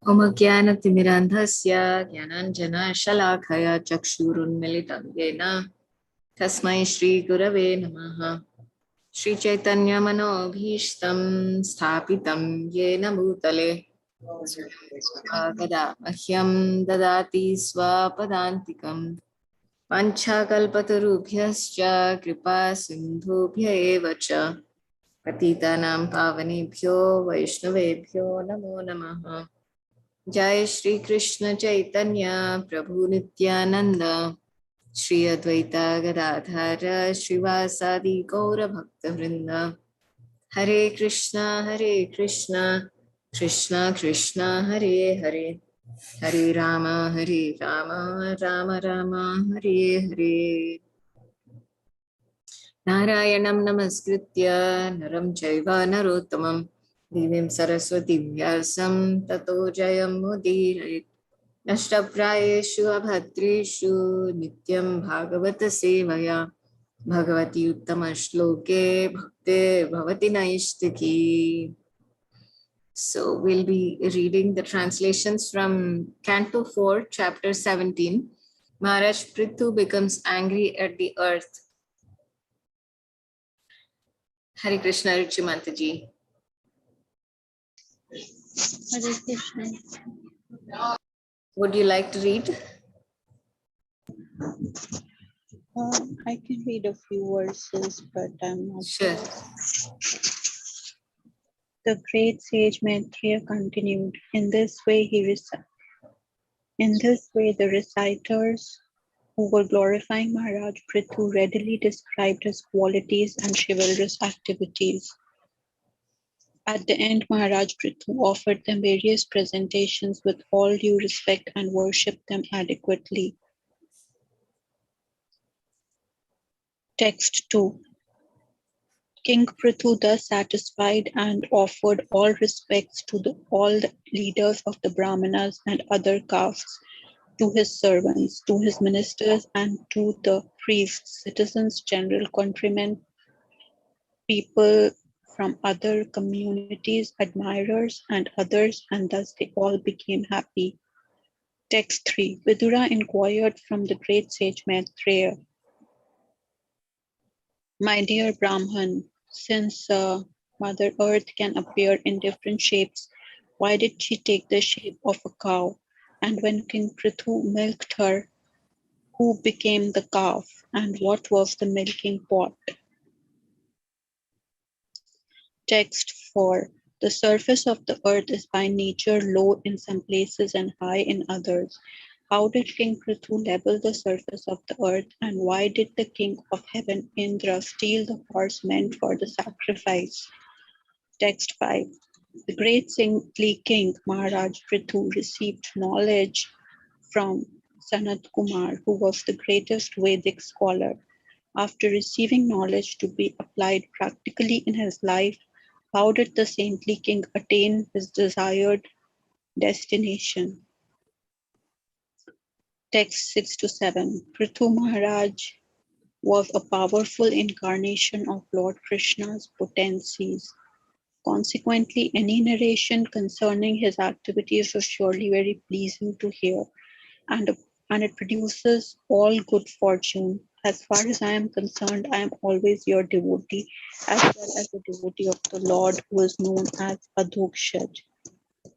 ओमज्ञानतिमिरान्धस्य ज्ञानाञ्जनशलाखया चक्षुरुन्मिलितं येन तस्मै श्रीगुरवे नमः। श्रीचैतन्यमनोभीष्टं स्थापितं येन भूतले गदा मह्यं ददाति स्वपदान्तिकं पञ्चकल्पतरुभ्यश्च कृपा सिन्धुभ्य एव च पतितानां पावनेभ्यो वैष्णवेभ्यो नमो नमः। जय श्री कृष्ण चैतन्य प्रभु नित्यानंद श्री अद्वैता गदाधर श्रीवासादि गौर भक्त वृंद। हरे कृष्णा कृष्णा कृष्णा हरे हरे, हरे राम राम राम हरे हरे। नारायणं नमस्कृत्य नरं चैव नरोत्तमं देवीं सरस्वतीं व्यासं ततो जयमुदीरयेत्। नष्टप्रायेषु अभद्रेषु नित्यं भागवत सेवया भगवती उत्तमश्लोके भक्ते भवति नैष्टिकी. So we'll be reading the translations from Canto 4, Chapter 17. Maharaj Prithu becomes angry at the earth. Hare Krishna, Ruchimanta ji. Hare Krishna. Would you like to read? I can read a few verses, but I'm not sure. The great sage Maitreya continued. In this way, the reciters who were glorifying Maharaj Prithu readily described his qualities and chivalrous activities. At the end, Maharaj Prithu offered them various presentations with all due respect and worshipped them adequately. Text 2. King Prithu thus satisfied and offered all respects to all the leaders of the Brahmanas and other castes, to his servants, to his ministers, and to the priests, citizens, general countrymen, people from other communities, admirers, and others, and thus they all became happy. Text 3. Vidura inquired from the great sage Maitreya, my dear Brahman, since Mother Earth can appear in different shapes, why did she take the shape of a cow? And when King Prithu milked her, who became the calf? And what was the milking pot? Text 4. The surface of the earth is by nature low in some places and high in others. How did King Prithu level the surface of the earth, and why did the king of heaven, Indra, steal the horse meant for the sacrifice? Text 5. The great saintly king Maharaj Prithu received knowledge from Sanat Kumar, who was the greatest Vedic scholar. After receiving knowledge to be applied practically in his life, how did the saintly king attain his desired destination? Text 6 to 7. Prithu Maharaj was a powerful incarnation of Lord Krishna's potencies. Consequently, any narration concerning his activities is surely very pleasing to hear, and it produces all good fortune. As far as I am concerned, I am always your devotee, as well as the devotee of the Lord who is known as Adhokshaj.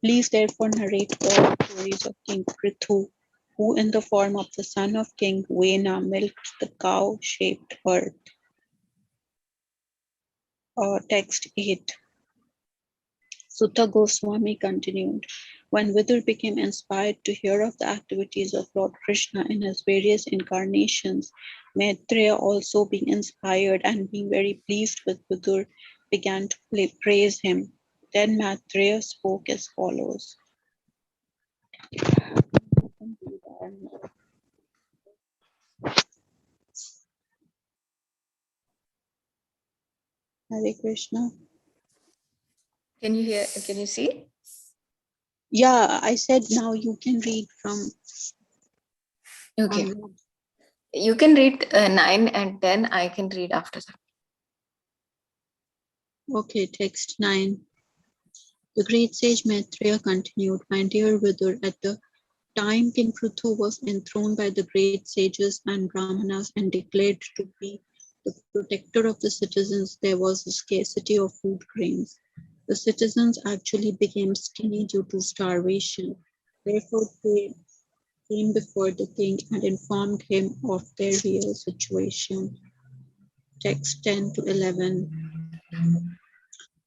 Please therefore narrate all the stories of King Prithu, who in the form of the son of King Vena milked the cow-shaped earth. Text 8. Sutta Goswami continued, when Vidur became inspired to hear of the activities of Lord Krishna in his various incarnations, Maitreya also being inspired and being very pleased with Vidur, began to praise him. Then Maitreya spoke as follows. Hare Krishna. Can you hear? Can you see? Yeah, I said now you can read from. Okay. You can read 9 and 10. I can read after that. Okay, text 9. The great sage Maitreya continued, "My dear Vidur, at the time King Prithu was enthroned by the great sages and Brahmanas and declared to be the protector of the citizens, there was a scarcity of food grains. The citizens actually became skinny due to starvation. Therefore, they came before the king and informed him of their real situation." Text 10 to 11.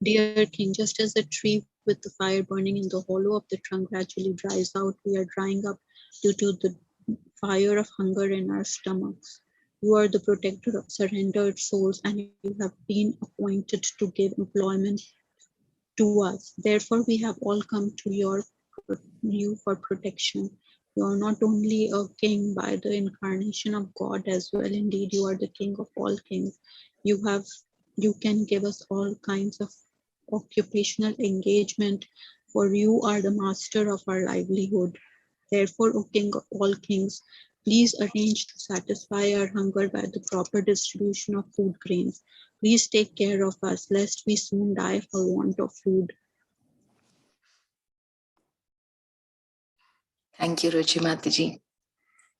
Dear king, just as a tree with the fire burning in the hollow of the trunk gradually dries out, we are drying up due to the fire of hunger in our stomachs. You are the protector of surrendered souls, and you have been appointed to give employment to us. Therefore, we have all come to you for protection. You are not only a king by the incarnation of God as well, indeed, you are the king of all kings. You have you can give us all kinds of occupational engagement, for you are the master of our livelihood. Therefore, O King of all kings, please arrange to satisfy our hunger by the proper distribution of food grains. Please take care of us, lest we soon die for want of food. Thank you, Ruchi Mataji.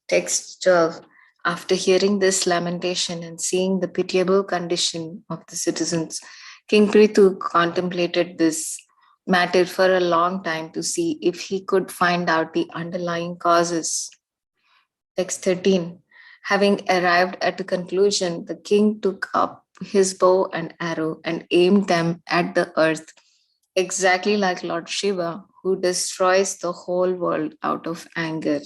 Text 12. After hearing this lamentation and seeing the pitiable condition of the citizens, King Prithu contemplated this matter for a long time to see if he could find out the underlying causes. Text 13. Having arrived at a conclusion, the king took up his bow and arrow and aimed them at the earth, exactly like Lord Shiva, who destroys the whole world out of anger.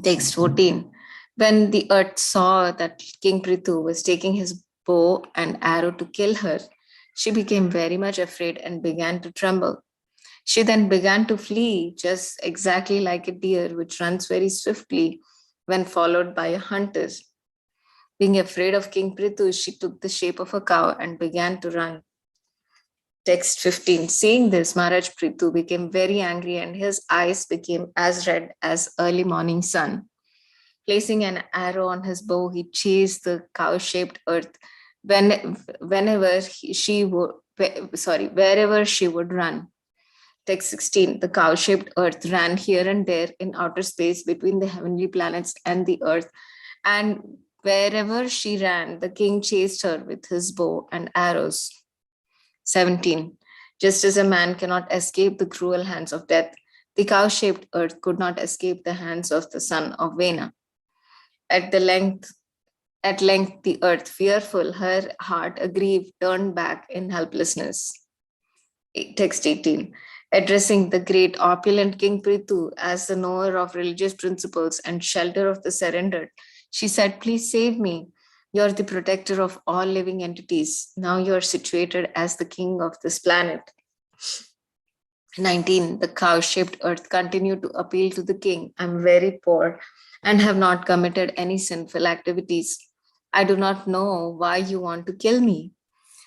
Text 14. When the earth saw that King Prithu was taking his bow and arrow to kill her, she became very much afraid and began to tremble. She then began to flee, just exactly like a deer which runs very swiftly when followed by a hunter. Being afraid of King Prithu, she took the shape of a cow and began to run. Text 15. Seeing this, Maharaj Prithu became very angry and his eyes became as red as early morning sun. Placing an arrow on his bow, he chased the cow-shaped earth whenever she would, wherever she would run. Text 16. The cow-shaped earth ran here and there in outer space between the heavenly planets and the earth, and wherever she ran, the king chased her with his bow and arrows. 17. Just as a man cannot escape the cruel hands of death, the cow-shaped earth could not escape the hands of the son of Vena. At length, the earth, fearful, her heart aggrieved, turned back in helplessness. Text 18. Addressing the great opulent King Prithu as the knower of religious principles and shelter of the surrendered, she said, "Please save me. You're the protector of all living entities. Now you're situated as the king of this planet." 19. The cow-shaped earth continued to appeal to the king. "I'm very poor and have not committed any sinful activities. I do not know why you want to kill me.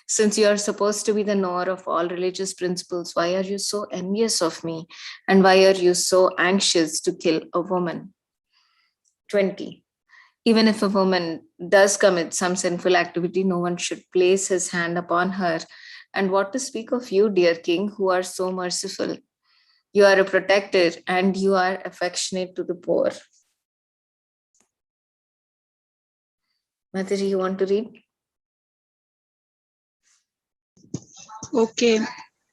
Since you are supposed to be the knower of all religious principles, why are you so envious of me? And why are you so anxious to kill a woman?" 20. Even if a woman does commit some sinful activity, no one should place his hand upon her. And what to speak of you, dear king, who are so merciful? You are a protector and you are affectionate to the poor. Mataji, you want to read? Okay.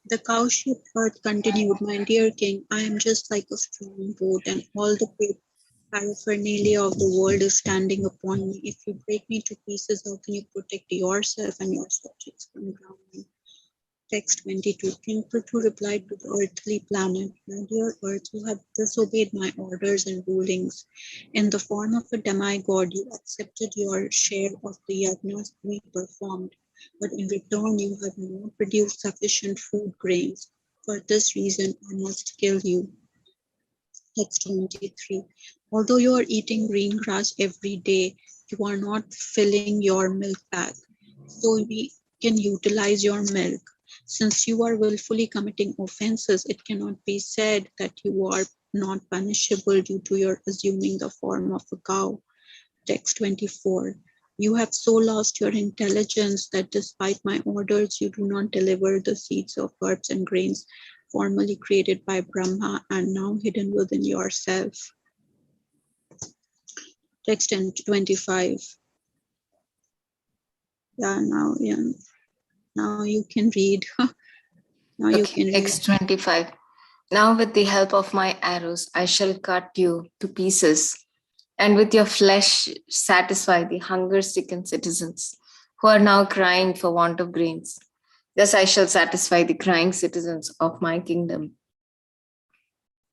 The cow-shaped earth continued, "My dear king, I am just like a strong boat, and all the paraphernalia of the world is standing upon me. If you break me to pieces, how can you protect yourself and your subjects from drowning?" Text 22. King Prithu replied to the earthly planet, "My dear earth, you have disobeyed my orders and rulings. In the form of a demigod, you accepted your share of the yajnas we performed, but in return you have not produced sufficient food grains. For this reason, I must kill you." Text 23. Although you are eating green grass every day, you are not filling your milk bag, so we can utilize your milk. Since you are willfully committing offenses, it cannot be said that you are not punishable due to your assuming the form of a cow. Text 24. You have so lost your intelligence that despite my orders, you do not deliver the seeds of herbs and grains formerly created by Brahma and now hidden within yourself. Text 25. Yeah, now you can read. Now you Okay, can read. text 25. Now, with the help of my arrows, I shall cut you to pieces, and with your flesh satisfy the hunger stricken citizens who are now crying for want of grains. Thus, I shall satisfy the crying citizens of my kingdom.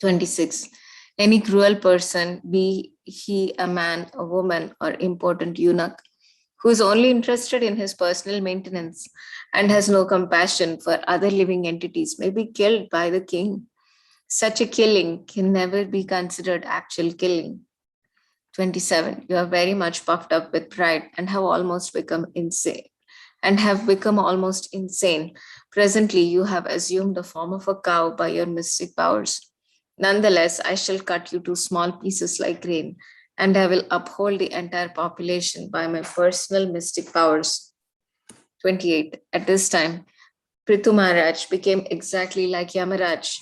26. Any cruel person, be he a man, a woman, or important eunuch, who is only interested in his personal maintenance and has no compassion for other living entities, may be killed by the king. Such a killing can never be considered actual killing. 27. You are very much puffed up with pride and have almost become insane. And have become almost insane. Presently, you have assumed the form of a cow by your mystic powers. Nonetheless, I shall cut you to small pieces like grain, and I will uphold the entire population by my personal mystic powers. 28. At this time, Prithu Maharaj became exactly like Yamaraj,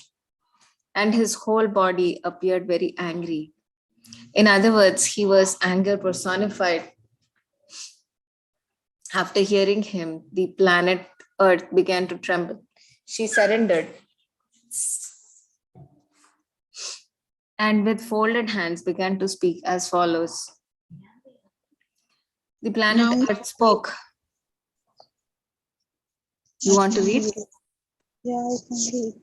and his whole body appeared very angry. In other words, he was anger personified. After hearing him, the planet Earth began to tremble. She surrendered and with folded hands began to speak as follows. The planet Now Earth spoke. You I want to can read? read. Yeah, I can read.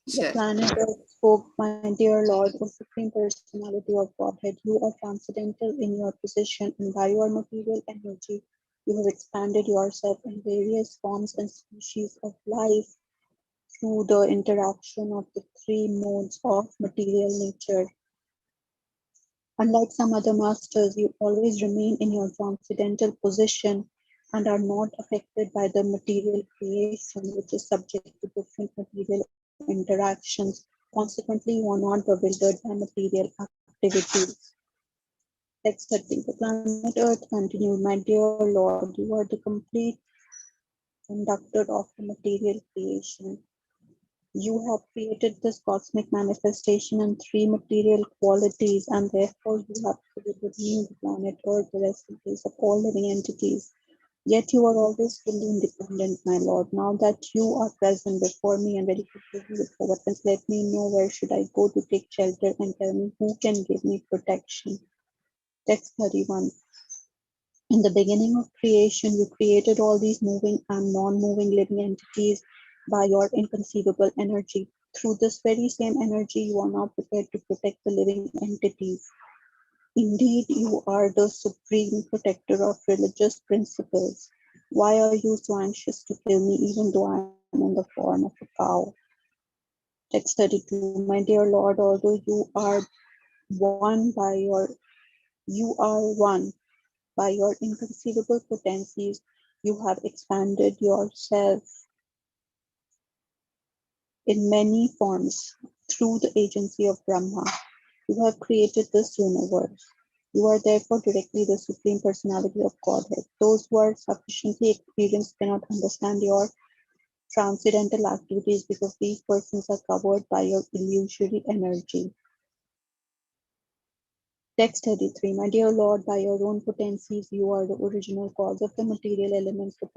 The Sure. planet Earth spoke, my dear Lord, O Supreme Personality of Godhead, you are transcendental in your position, and by your material energy, you have expanded yourself in various forms and species of life through the interaction of the three modes of material nature. Unlike some other masters, you always remain in your transcendental position and are not affected by the material creation, which is subject to different material interactions. Consequently, you are not bewildered by material activities. Text 30. The planet Earth continued, my dear Lord, you are the complete conductor of the material creation. You have created this cosmic manifestation in three material qualities, and therefore you have created me, the planet Earth, the resting place of all living entities. Yet you are always fully independent, my Lord. Now that you are present before me and ready to give me with your weapons, let me know where should I go to take shelter, and tell me who can give me protection. Text 31. In the beginning of creation, you created all these moving and non-moving living entities by your inconceivable energy. Through this very same energy, you are now prepared to protect the living entities. Indeed, you are the supreme protector of religious principles. Why are you so anxious to kill me, even though I am in the form of a cow? Text 32. My dear Lord, although one by your you are one by your inconceivable potencies, you have expanded yourself in many forms through the agency of Brahma. You have created this universe. You are therefore directly the Supreme Personality of Godhead. Those who are sufficiently experienced cannot understand your transcendental activities because these persons are covered by your illusory energy. Text 33. My dear Lord, by your own potencies, you are the original cause of the material elements, the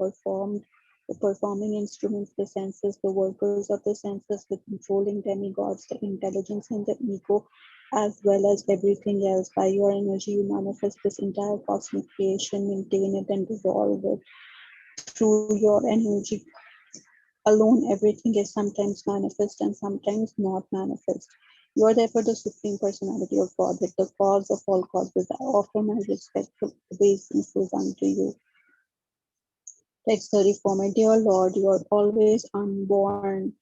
performing instruments, the senses, the workers of the senses, the controlling demigods, the intelligence and the ego, as well as everything else. By your energy, you manifest this entire cosmic creation, maintain it, and dissolve it. Through your energy alone, everything is sometimes manifest and sometimes not manifest. You are therefore the Supreme Personality of Godhead, the cause of all causes. I offer my respectful obeisances unto you. Text 34. My dear Lord, you are always unborn.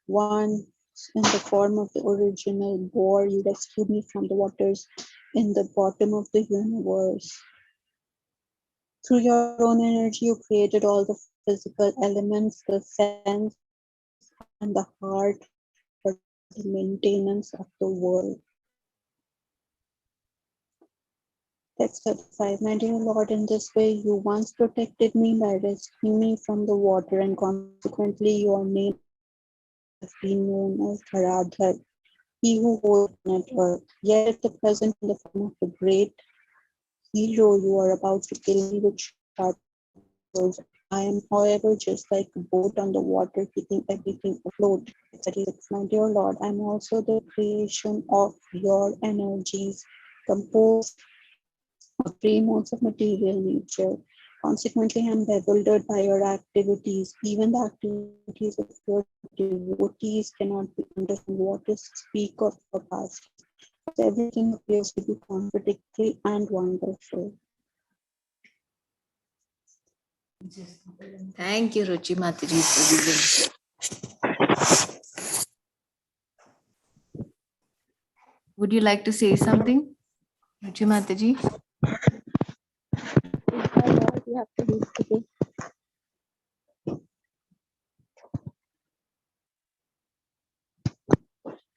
Once in the form of the original boar, you rescued me from the waters in the bottom of the universe. Through your own energy, you created all the physical elements, the sense, and the heart for the maintenance of the world. Text 35. My dear Lord, in this way you once protected me by rescuing me from the water, and consequently your name has been known as Dharadhar, he who holds heaven and earth. Yet at the present, in the form of a great hero, you are about to kill me with sharp arrows. I am, however, just like a boat on the water, keeping everything afloat. Text 36. My dear Lord, I am also the creation of your energies, composed of three modes of material nature. Consequently, I am bewildered by your activities. Even the activities of your devotees cannot be understood, what is to speak of your pastimes, because everything appears to be contradictory and wonderful. Thank you, Ruchi Mataji, for reading. Would you like to say something, Ruchi Mataji? What we have to read today.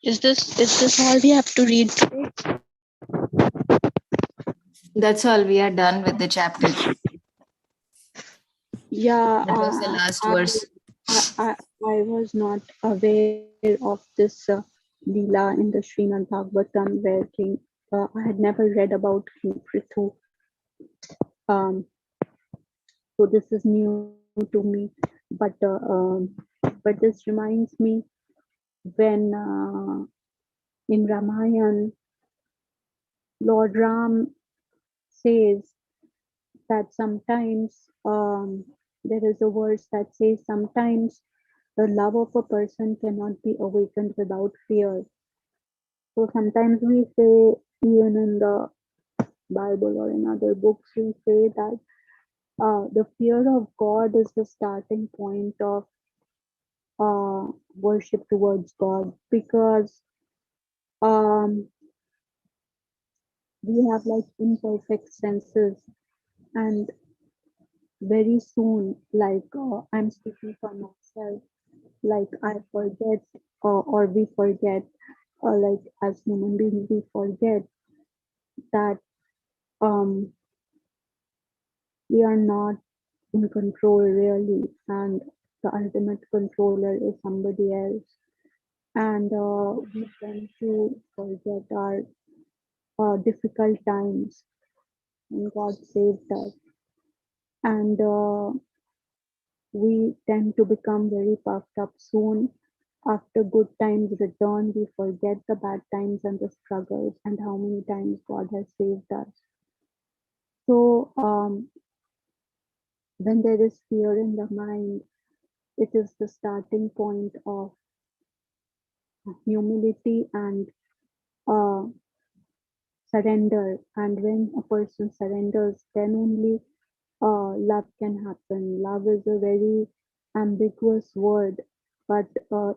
Is this all we have to read today? That's all. We are done with the chapter. Yeah, That was the last verse. I was not aware of this Leela in the Srimad Bhagavatam where I had never read about King Prithu. Um, so this is new to me. But but this reminds me when in Ramayan, Lord Ram says that sometimes there is a verse that says sometimes the love of a person cannot be awakened without fear. So sometimes we say, even in the Bible or in other books, we say that the fear of God is the starting point of worship towards God, because um, we have like imperfect senses, and very soon, like I'm speaking for myself, like I forget, or we forget, like as human beings, we forget that um, we are not in control really, and the ultimate controller is somebody else. And we tend to forget our difficult times, and God saved us. And we tend to become very puffed up soon. After good times return, we forget the bad times and the struggles and how many times God has saved us. So, when there is fear in the mind, it is the starting point of humility and uh, surrender. And when a person surrenders, then only love can happen. Love is a very ambiguous word, but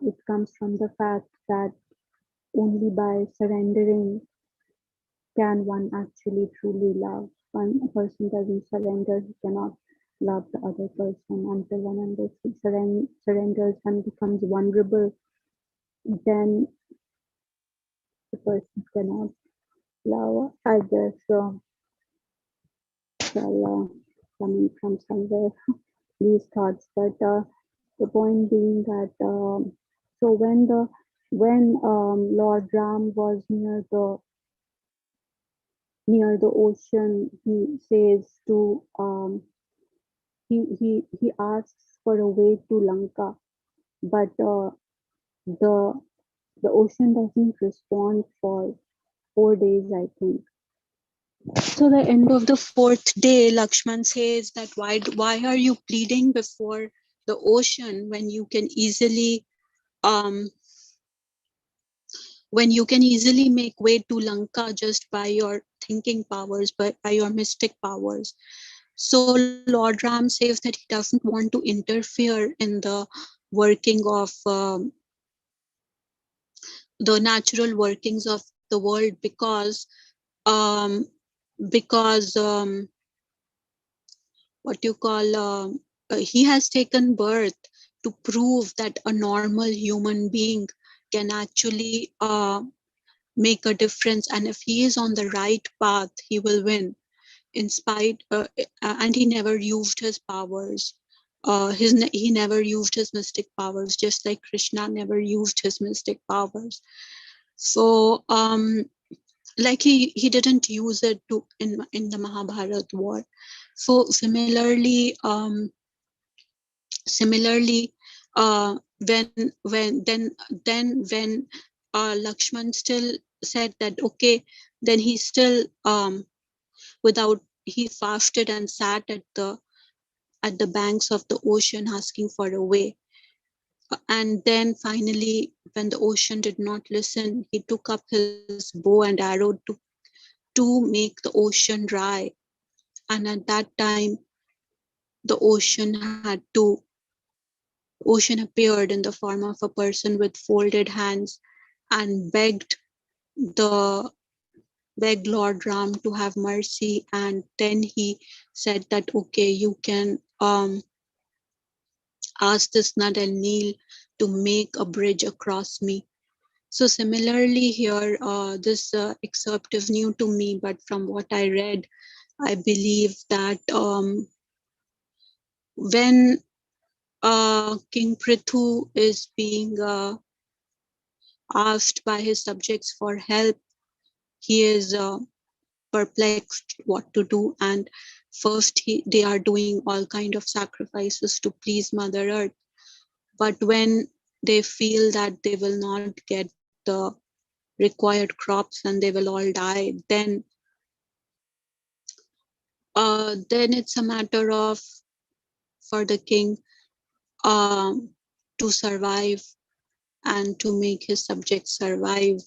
it comes from the fact that only by surrendering can one actually truly love. When a person doesn't surrender, he cannot love the other person. Until one surrenders and becomes vulnerable, then the person cannot love. I guess well, coming from somewhere, these thoughts, but the point being that so when Lord Ram was near the ocean, he says to he asks for a way to Lanka, but the the ocean doesn't respond for 4 days, I think. So the end of the fourth day, Lakshman says that why are you pleading before the ocean um when you can easily make way to Lanka just by your thinking powers, by your mystic powers. So Lord Ram says that he doesn't want to interfere in the working of the natural workings of the world, um, because what you call he has taken birth to prove that a normal human being can actually make a difference, and if he is on the right path he will win. in spite and he never used his powers. He never used his mystic powers, just like Krishna never used his mystic powers. So like he didn't use it to in the Mahabharat war. So similarly, when Lakshman still said that okay, then he still without he fasted and sat at the banks of the ocean asking for a way. And then finally, when the ocean did not listen, he took up his bow and arrow to make the ocean dry. And at that time, the ocean appeared in the form of a person with folded hands and the begged Lord Ram to have mercy. And then he said that okay, you can ask this Nad and Neel to make a bridge across me. So similarly here, this excerpt is new to me, but from what I read, I believe that when King Prithu is being asked by his subjects for help, he is perplexed what to do. And first, they are doing all kind of sacrifices to please Mother Earth. But when they feel that they will not get the required crops and they will all die, then it's a matter of for the king um, to survive and to make his subjects survive.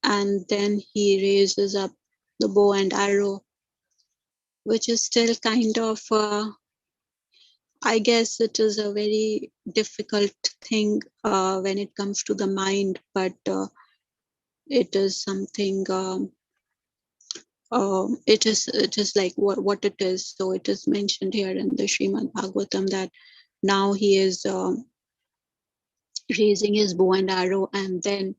And then he raises up the bow and arrow, which is still kind of, I guess it is a very difficult thing when it comes to the mind, but it is something. It is like what it is. So it is mentioned here in the Srimad Bhagavatam that now he is raising his bow and arrow, and then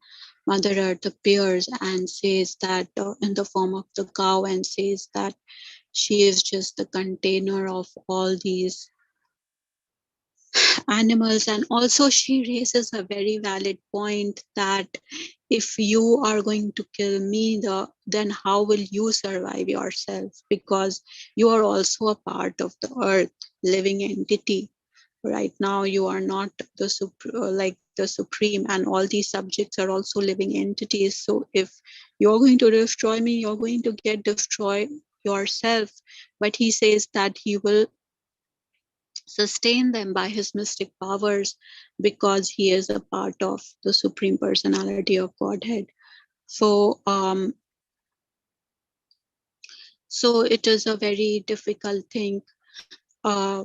Mother Earth appears and says that in the form of the cow, and says that she is just the container of all these animals. And also she raises a very valid point that if you are going to kill me, then how will you survive yourself, because you are also a part of the earth, living entity. Right now you are not like the supreme, and all these subjects are also living entities. So if you're going to destroy me, you're going to get destroyed yourself. But he says that he will sustain them by his mystic powers, because he is a part of the supreme personality of Godhead. So so it is a very difficult thing, uh,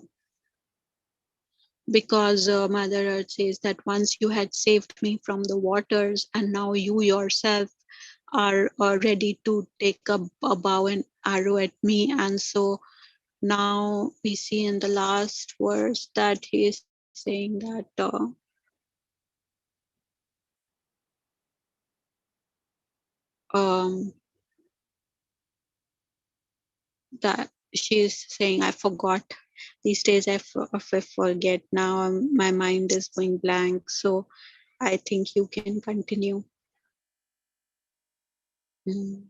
because Mother Earth says that once you had saved me from the waters, and now you yourself are ready to take a bow and arrow at me. And so now we see in the last verse that he is saying that um, that she's saying, I forgot. These days if I forget now, my mind is going blank. So I think you can continue. Mm.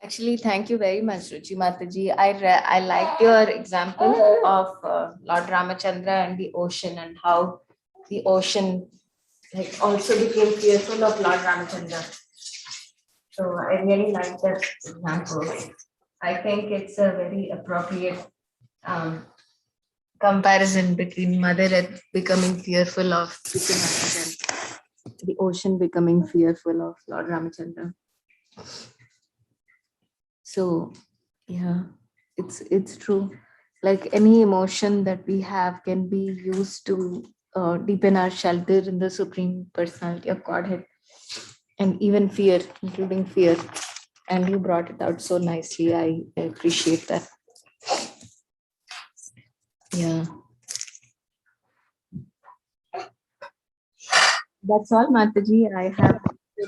Actually, thank you very much, Ruchi Mataji. I liked your example of Lord Ramachandra and the ocean, and how the ocean like also became fearful of Lord Ramachandra. So I really like that example. I think it's a very appropriate um, comparison between Mother Earth becoming fearful of Vishwanath and the ocean becoming fearful of Lord Ramachandra. So yeah, it's true. Like any emotion that we have can be used to deepen our shelter in the Supreme Personality of Godhead, and even fear, including fear. And you brought it out so nicely. I appreciate that. Yeah, that's all, Mataji. I have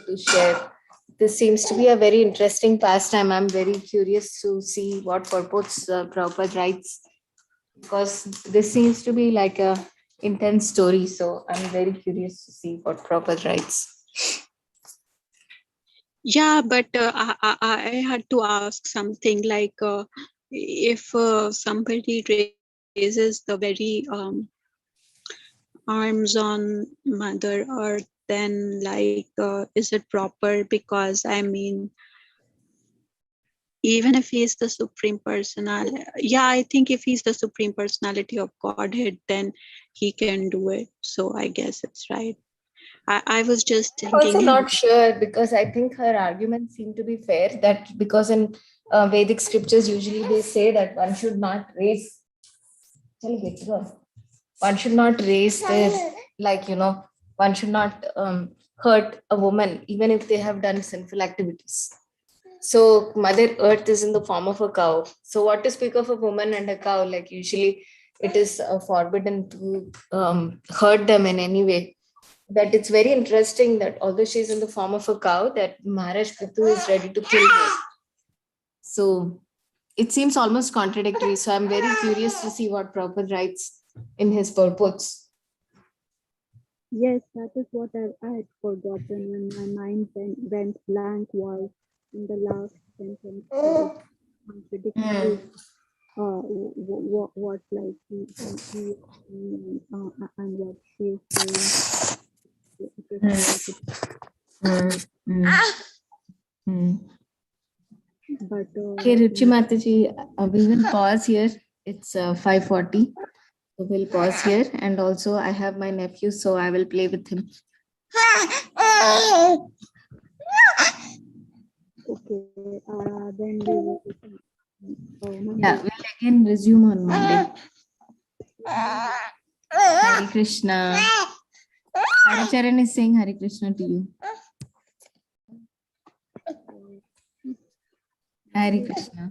to share. This seems to be a very interesting pastime. I'm very curious to see what purports Prabhupada writes, because this seems to be like a intense story. So I'm very curious to see what Prabhupada writes. Yeah, but I had to ask something like if somebody raises the very arms on Mother Earth, then like is it proper? Because I mean, even if he's the supreme personality, yeah, I think if he's the supreme personality of Godhead, then he can do it. So I guess it's right. I was just Also thinking, not sure, because I think her arguments seem to be fair, that because in Vedic scriptures usually they say that one should not raise, one should not raise their, like, one should not hurt a woman even if they have done sinful activities. So Mother Earth is in the form of a cow. So what to speak of a woman and a cow? Like usually it is forbidden to hurt them in any way. That it's very interesting that although she's in the form of a cow, that Maharaj Prithu is ready to kill her. So it seems almost contradictory. So I'm very curious to see what Prabhupada writes in his purports. yes, that is what I had forgotten when my mind went blank was in the last sentence contradictory Hmm. what like he and what she is saying. It is contradictory. Hmm. Hmm. Hmm. But Okay, Ruchi Mataji, we will pause here. It's 5:40. So we'll pause here. And also, I have my nephew, so I will play with him. okay, then we will Yeah, Monday. we'll again resume on Monday. Hare Krishna. Haricharan is saying Hare Krishna to you. Hare Krishna.